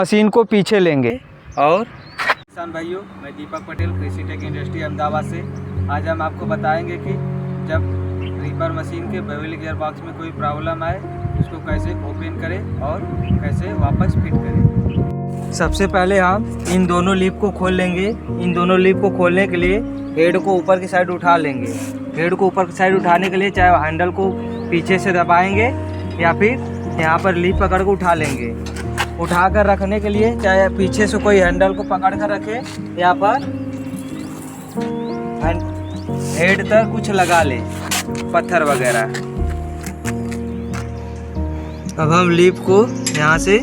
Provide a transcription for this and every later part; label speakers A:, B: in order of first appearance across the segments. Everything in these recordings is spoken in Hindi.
A: मशीन को पीछे लेंगे।
B: और किसान भाइयों, मैं दीपक पटेल, कृषि टेक इंडस्ट्री अहमदाबाद से। आज हम आपको बताएंगे कि जब रीपर मशीन के बेवल गियर बॉक्स में कोई प्रॉब्लम आए उसको कैसे ओपन करें और कैसे वापस फिट करें। सबसे पहले हम इन दोनों लीफ को खोल लेंगे। इन दोनों लीफ को खोलने के लिए हेड को ऊपर की साइड उठा लेंगे। हेड को ऊपर की साइड उठाने के लिए चाहे हैंडल को पीछे से दबाएंगे या फिर यहाँ पर लीफ पकड़ कर उठा लेंगे। उठा कर रखने के लिए चाहे पीछे से कोई हैंडल को पकड़ कर रखे या पर हेड तक कुछ लगा ले, पत्थर वगैरह। अब हम लीफ को यहाँ से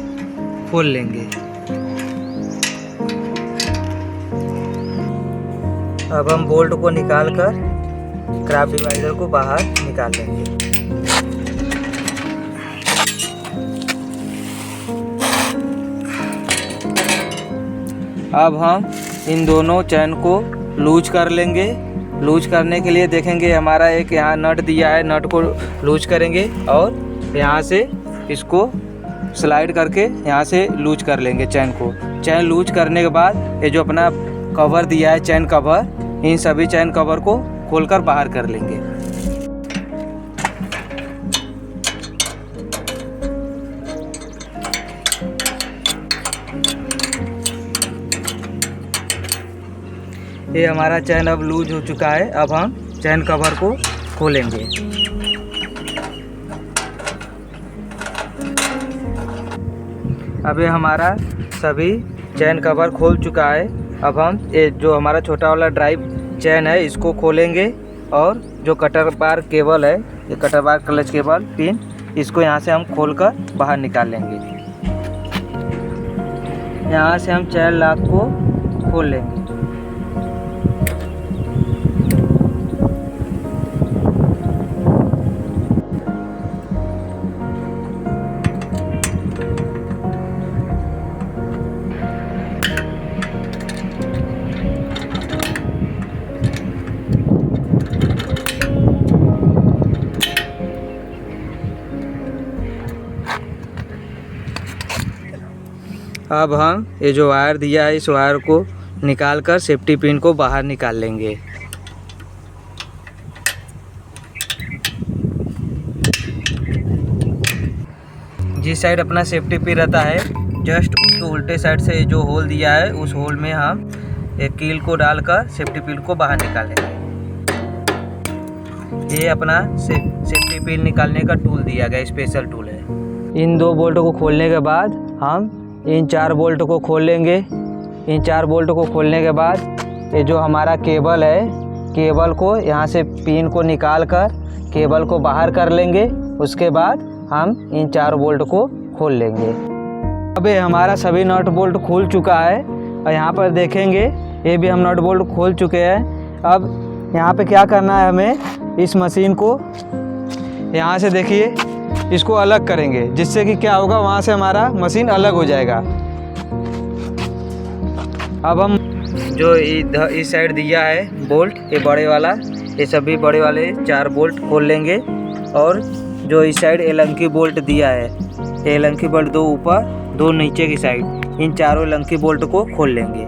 B: खोल लेंगे। अब हम बोल्ट को निकाल कर क्रॉस डिवाइडर को बाहर निकाल लेंगे। अब हम इन दोनों चैन को लूज कर लेंगे। लूज करने के लिए देखेंगे हमारा एक यहाँ नट दिया है, नट को लूज करेंगे और यहाँ से इसको स्लाइड करके यहाँ से लूज कर लेंगे चैन को। चैन लूज करने के बाद ये जो अपना कवर दिया है, चैन कवर, इन सभी चैन कवर को खोलकर बाहर कर लेंगे। ये हमारा चैन अब लूज हो चुका है। अब हम चैन कवर को खोलेंगे। अब ये हमारा सभी चैन कवर खोल चुका है। अब हम ये जो हमारा छोटा वाला ड्राइव चैन है इसको खोलेंगे और जो कटर बार केबल है, ये कटर बार क्लच केबल पिन, इसको यहाँ से हम खोलकर बाहर निकाल लेंगे। यहाँ से हम चैन लॉक को खोल लेंगे। अब हम ये जो वायर दिया है इस वायर को निकाल कर सेफ्टी पिन को बाहर निकाल लेंगे। जिस साइड अपना सेफ्टी पिन रहता है जस्ट उसको उल्टे साइड से जो होल दिया है उस होल में हम एक कील को डालकर सेफ्टी पिन को बाहर निकालेंगे। ये अपना सेफ्टी पिन निकालने का टूल दिया गया, स्पेशल टूल है। इन दो बोल्ट को खोलने के बाद हम इन 4 बोल्ट को खोल लेंगे। इन 4 बोल्ट को खोलने के बाद ये जो हमारा केबल है, केबल को यहाँ से पिन को निकाल कर केबल को बाहर कर लेंगे। उसके बाद हम इन 4 बोल्ट को खोल लेंगे। अब ये हमारा सभी नट बोल्ट खुल चुका है और यहाँ पर देखेंगे ये भी हम नट बोल्ट खोल चुके हैं। अब यहाँ पे क्या करना है, हमें इस मशीन को यहाँ से देखिए इसको अलग करेंगे, जिससे कि क्या होगा वहाँ से हमारा मशीन अलग हो जाएगा। अब हम जो इस साइड दिया है बोल्ट, ये बड़े वाला, ये सभी बड़े वाले 4 बोल्ट खोल लेंगे। और जो इस साइड एलंकी बोल्ट दिया है, ये एलंकी बोल्ट 2 ऊपर 2 नीचे की साइड, इन चारों एलंकी बोल्ट को खोल लेंगे।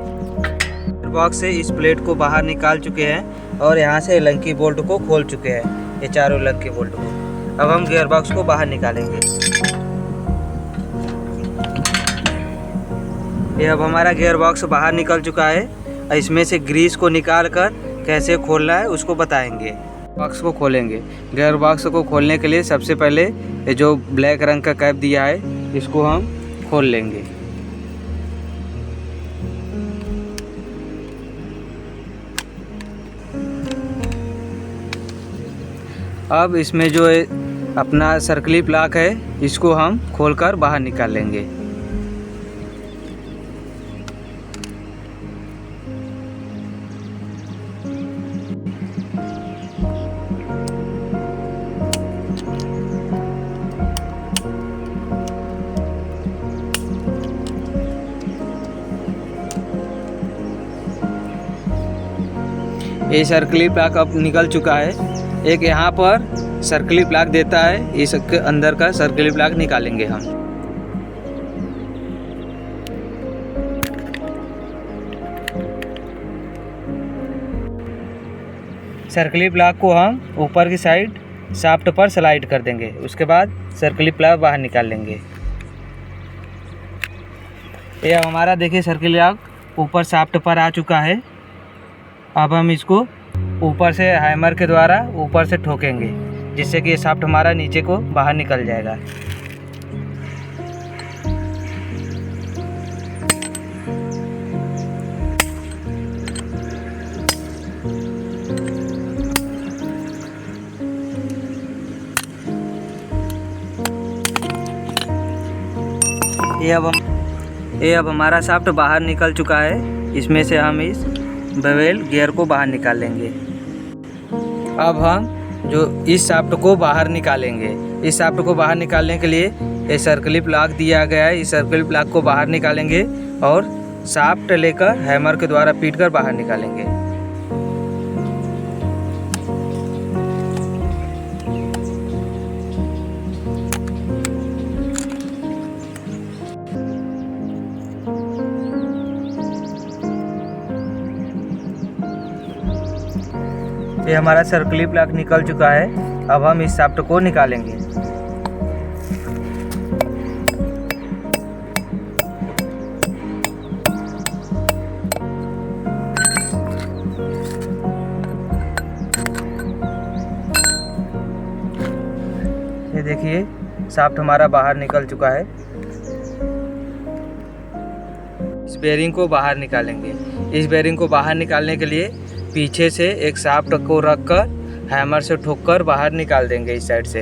B: बॉक्स से इस प्लेट को बाहर निकाल चुके हैं और यहाँ से एलंकी बोल्ट को खोल चुके हैं, ये चारों एलंकी बोल्ट को। अब हम गियर बॉक्स को बाहर निकालेंगे। ये अब हमारा गियर बॉक्स बाहर निकल चुका है। इसमें से ग्रीस को निकाल कर कैसे खोलना है उसको बताएंगे। बॉक्स को खोलेंगे। गियर बॉक्स को खोलने के लिए सबसे पहले ये जो ब्लैक रंग का कैप दिया है इसको हम खोल लेंगे। अब इसमें जो अपना सर्कलिप लॉक है इसको हम खोलकर बाहर निकाल लेंगे। ये सर्कलिप लॉक अब निकल चुका है। एक यहाँ पर सर्कलिप लॉक देता है, इसके अंदर का सर्कलिप लॉक निकालेंगे हम। सर्कलिप लॉक को हम ऊपर की साइड शाफ्ट पर स्लाइड कर देंगे। उसके बाद सर्कलिप लॉक बाहर निकाल लेंगे। ये अब हमारा देखिए सर्कलिप लॉक ऊपर शाफ्ट पर आ चुका है। अब हम इसको ऊपर से हैमर के द्वारा ऊपर से ठोकेंगे, जिससे कि ये शाफ्ट हमारा नीचे को बाहर निकल जाएगा। ये अब हमारा शाफ्ट बाहर निकल चुका है। इसमें से हम इस बेवल गियर को बाहर निकाल लेंगे। अब हम जो इस शाफ्ट को बाहर निकालेंगे। इस शाफ्ट को बाहर निकालने के लिए ये सर्कलिप लॉक दिया गया है। इस सर्कलिप लॉक को बाहर निकालेंगे और शाफ्ट लेकर हैमर के द्वारा पीट कर बाहर निकालेंगे। ये हमारा सर्कलिप लॉक निकल चुका है। अब हम इस शाफ्ट को निकालेंगे। ये देखिए शाफ्ट हमारा बाहर निकल चुका है। इस बेरिंग को बाहर निकालेंगे। इस बेरिंग को बाहर निकालने के लिए पीछे से एक शाफ्ट को रखकर हैमर से ठोककर बाहर निकाल देंगे इस साइड से।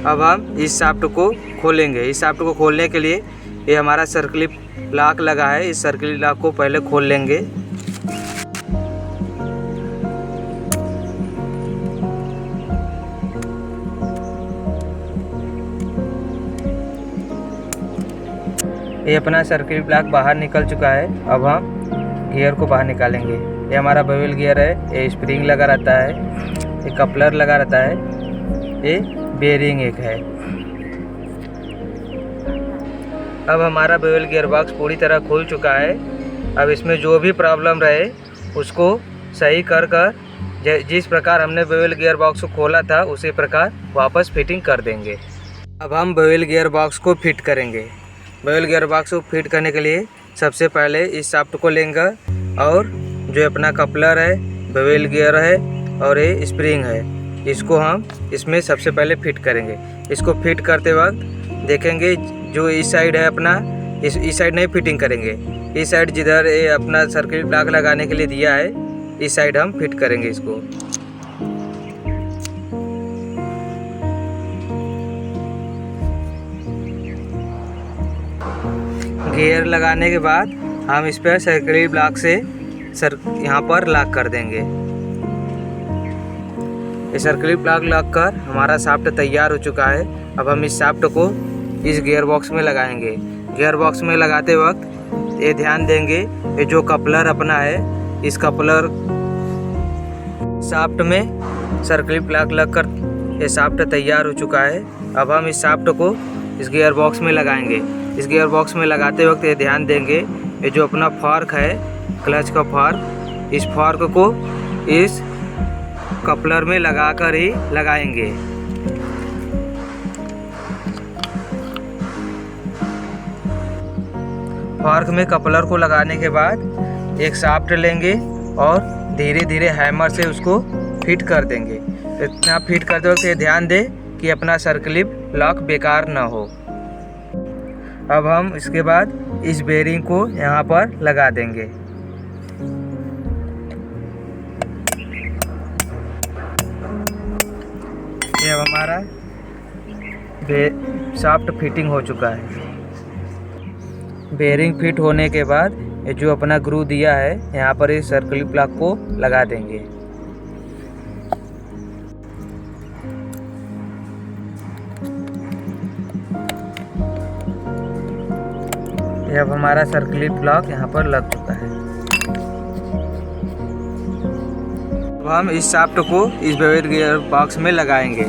B: अब हम इस शाफ्ट को खोलेंगे। इस शाफ्ट को खोलने के लिए ये हमारा सर्कलिप लॉक लगा है। इस सर्कलिप लॉक को पहले खोल लेंगे। ये अपना सर्कलिप लॉक बाहर निकल चुका है। अब हम गियर को बाहर निकालेंगे। ये हमारा बेवल गियर है। ये स्प्रिंग लगा रहता है, ये कपलर लगा रहता है, ये बेरिंग एक है। अब हमारा बेवल गियर बॉक्स पूरी तरह खुल चुका है। अब इसमें जो भी प्रॉब्लम रहे उसको सही कर जिस प्रकार हमने बेवल गियर बॉक्स को खोला था उसी प्रकार वापस फिटिंग कर देंगे। अब हम बेवल गियर बॉक्स को फिट करेंगे। बेवल गियर बॉक्स को फिट करने के लिए सबसे पहले इस शाफ्ट को लेंगे और जो अपना कपलर है, बेवल गियर है और ये स्प्रिंग है, इसको हम इसमें सबसे पहले फिट करेंगे। इसको फिट करते वक्त देखेंगे जो इस साइड है अपना, इस साइड नहीं फिटिंग करेंगे। इस साइड जिधर ये अपना सर्कलिप लॉक लगाने के लिए दिया है, इस साइड हम फिट करेंगे इसको। गियर लगाने के बाद हम इस पर सर्कलिप लॉक से यहाँ पर लॉक कर देंगे। ये सर्कलिप लॉक लग कर हमारा शाफ्ट तैयार हो चुका है। अब हम इस शाफ्ट को इस गियर बॉक्स में लगाएंगे। गियर बॉक्स में लगाते वक्त ये ध्यान देंगे ये जो कपलर अपना है, इस कपलर शाफ्ट में सर्कलिप लॉक लग कर ये शाफ्ट तैयार हो चुका है। अब हम इस शाफ्ट को इस गियर बॉक्स में लगाएंगे। इस गियर बॉक्स में लगाते वक्त ये ध्यान देंगे ये जो अपना फॉर्क है, क्लच का फॉर्क, इस फॉर्क को इस कपलर में लगाकर ही लगाएंगे। फॉर्क में कपलर को लगाने के बाद एक शाफ्ट लेंगे और धीरे धीरे हैमर से उसको फिट कर देंगे। इतना फिट करते वक्त ये ध्यान दें कि अपना सर्कलिप लॉक बेकार ना हो। अब हम इसके बाद इस बेरिंग को यहाँ पर लगा देंगे। ये अब हमारा शाफ्ट फिटिंग हो चुका है। बेरिंग फिट होने के बाद ये जो अपना ग्रू दिया है यहाँ पर इस सर्कलिप लॉक को लगा देंगे। ये अब हमारा सर्कलिप लॉक यहाँ पर लग चुका है। अब हम इस शाफ्ट को इस बेवल गियर बॉक्स में लगाएंगे।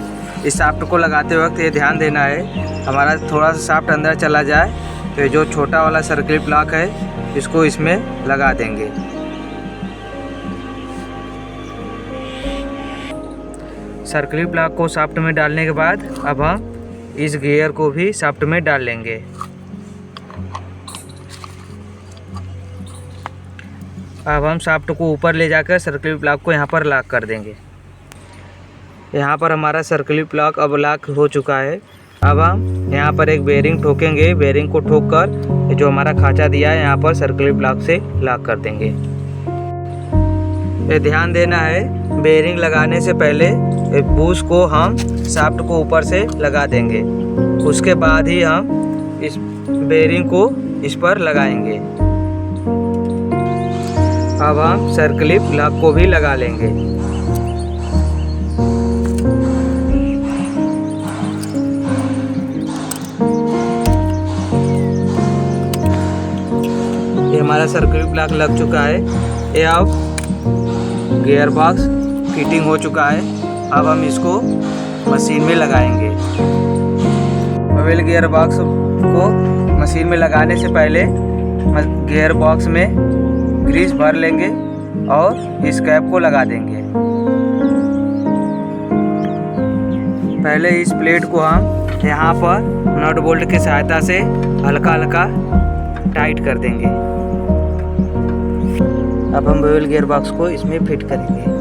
B: इस शाफ्ट को लगाते वक्त ये ध्यान देना है हमारा थोड़ा सा शाफ्ट अंदर चला जाए तो ये जो छोटा वाला सर्किल लॉक है इसको इसमें लगा देंगे। सर्किल ब्लॉक को शाफ्ट में डालने के बाद अब हम इस गियर को भी शाफ्ट में डाल लेंगे। अब हम शाफ्ट को ऊपर ले जाकर सर्किल ब्लॉक को यहाँ पर लॉक कर देंगे। यहाँ पर हमारा सर्किल ब्लॉक अब लॉक हो चुका है। अब हम यहाँ पर एक बेरिंग ठोकेंगे। बेरिंग को ठोक कर जो हमारा खांचा दिया है यहाँ पर सर्किल ब्लॉक से लॉक कर देंगे। ये ध्यान देना है बेरिंग लगाने से पहले बूश को हम शाफ्ट को ऊपर से लगा देंगे, उसके बाद ही हम इस बेरिंग को इस पर लगाएंगे। अब हम सर्किल ब्लॉक को भी लगा लेंगे। ये हमारा सर्किल ब्लॉक लग चुका है। ये अब गियर बॉक्स फिटिंग हो चुका है। अब हम इसको मशीन में लगाएंगे। मोबाइल गियर बॉक्स को मशीन में लगाने से पहले गियर बॉक्स में ग्रीस भर लेंगे और इस कैप को लगा देंगे। पहले इस प्लेट को हम यहाँ पर नट बोल्ट की सहायता से हल्का हल्का टाइट कर देंगे। अब हम मोबाइल गियर बॉक्स को इसमें फिट करेंगे।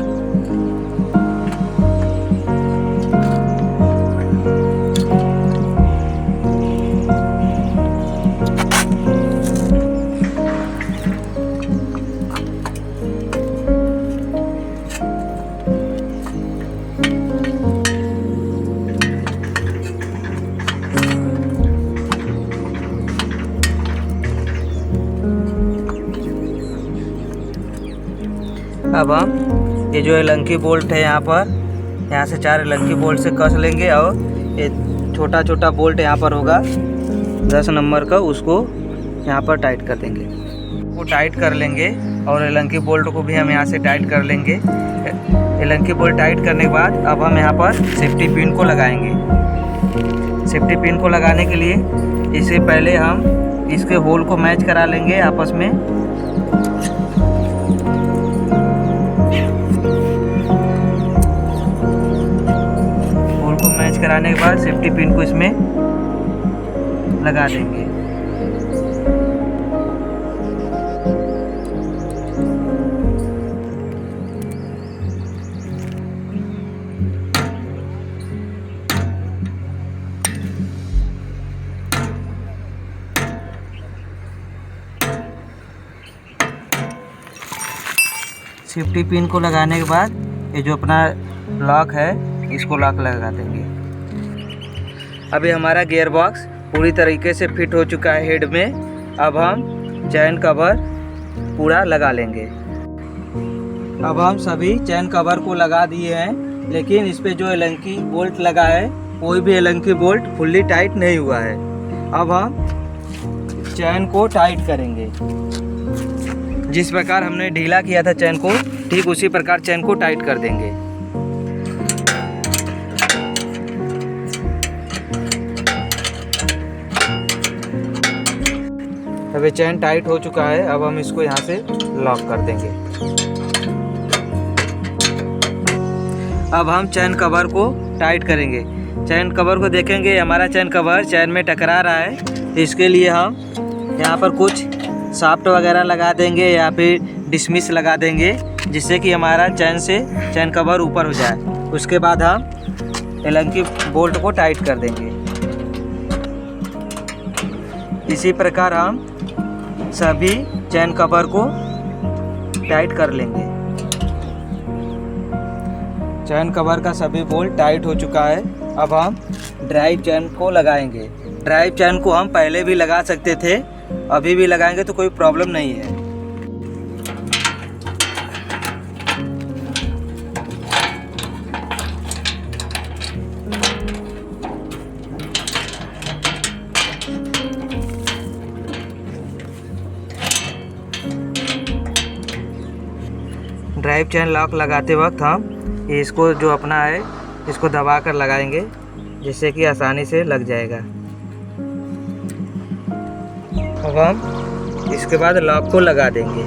B: अब हम ये जो एलंकी बोल्ट है यहाँ से 4 एलंकी बोल्ट से कस लेंगे और ये छोटा छोटा बोल्ट यहाँ पर होगा 10 नंबर का, उसको यहाँ पर टाइट कर देंगे। वो टाइट कर लेंगे और एलंकी बोल्ट को भी हम यहाँ से टाइट कर लेंगे। एलंकी बोल्ट टाइट करने के बाद अब हम यहाँ पर सेफ्टी पिन को लगाएंगे। सेफ्टी पिन को लगाने के लिए इससे पहले हम इसके होल को मैच करा लेंगे आपस में। कराने के बाद सेफ्टी पिन को इसमें लगा देंगे। सेफ्टी पिन को लगाने के बाद ये जो अपना लॉक है इसको लॉक लगा देंगे। अभी हमारा गियर बॉक्स पूरी तरीके से फिट हो चुका है हेड में। अब हम चैन कवर पूरा लगा लेंगे। अब हम सभी चैन कवर को लगा दिए हैं, लेकिन इस पे जो एलंकी बोल्ट लगा है कोई भी एलंकी बोल्ट फुल्ली टाइट नहीं हुआ है। अब हम चैन को टाइट करेंगे। जिस प्रकार हमने ढीला किया था चैन को, ठीक उसी प्रकार चैन को टाइट कर देंगे। अभी चैन टाइट हो चुका है। अब हम इसको यहाँ से लॉक कर देंगे। अब हम चैन कवर को टाइट करेंगे। चैन कवर को देखेंगे हमारा चैन कवर चैन में टकरा रहा है, इसके लिए हम यहाँ पर कुछ शाफ्ट वगैरह लगा देंगे या फिर डिसमिस लगा देंगे, जिससे कि हमारा चैन से चैन कवर ऊपर हो जाए। उसके बाद हम एलंकी बोल्ट को टाइट कर देंगे। इसी प्रकार हम सभी चैन कवर को टाइट कर लेंगे। चैन कवर का सभी बोल्ट टाइट हो चुका है। अब हम ड्राइव चैन को लगाएंगे। ड्राइव चैन को हम पहले भी लगा सकते थे, अभी भी लगाएंगे तो कोई प्रॉब्लम नहीं है। ड्राइव चैन लॉक लगाते वक्त हम इसको जो अपना है इसको दबा कर लगाएंगे जिससे कि आसानी से लग जाएगा। अब हम इसके बाद लॉक को लगा देंगे।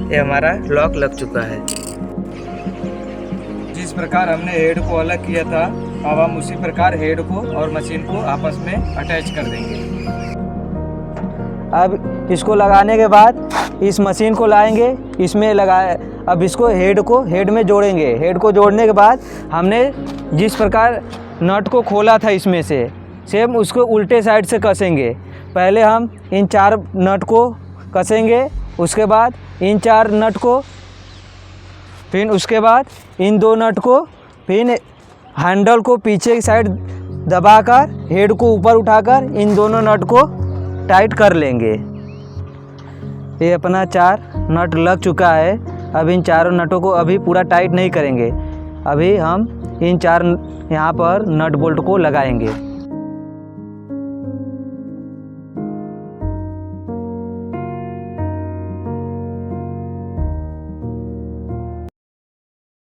B: ये हमारा लॉक लग चुका है। जिस प्रकार हमने हेड को अलग किया था, अब हम उसी प्रकार हेड को और मशीन को आपस में अटैच कर देंगे। अब इसको लगाने के बाद इस मशीन को लाएंगे, इसमें लगाए। अब इसको हेड में जोड़ेंगे। हेड को जोड़ने के बाद हमने जिस प्रकार नट को खोला था इसमें से, सेम उसको उल्टे साइड से कसेंगे। पहले हम इन 4 नट को कसेंगे, उसके बाद इन 4 नट को, फिर उसके बाद इन 2 नट को, फिर हैंडल को पीछे की साइड दबाकर हेड को ऊपर उठाकर इन दोनों नट को टाइट कर लेंगे। ये अपना 4 नट लग चुका है। अब इन 4 नटों को अभी पूरा टाइट नहीं करेंगे, अभी हम इन 4 यहाँ पर नट बोल्ट को लगाएंगे।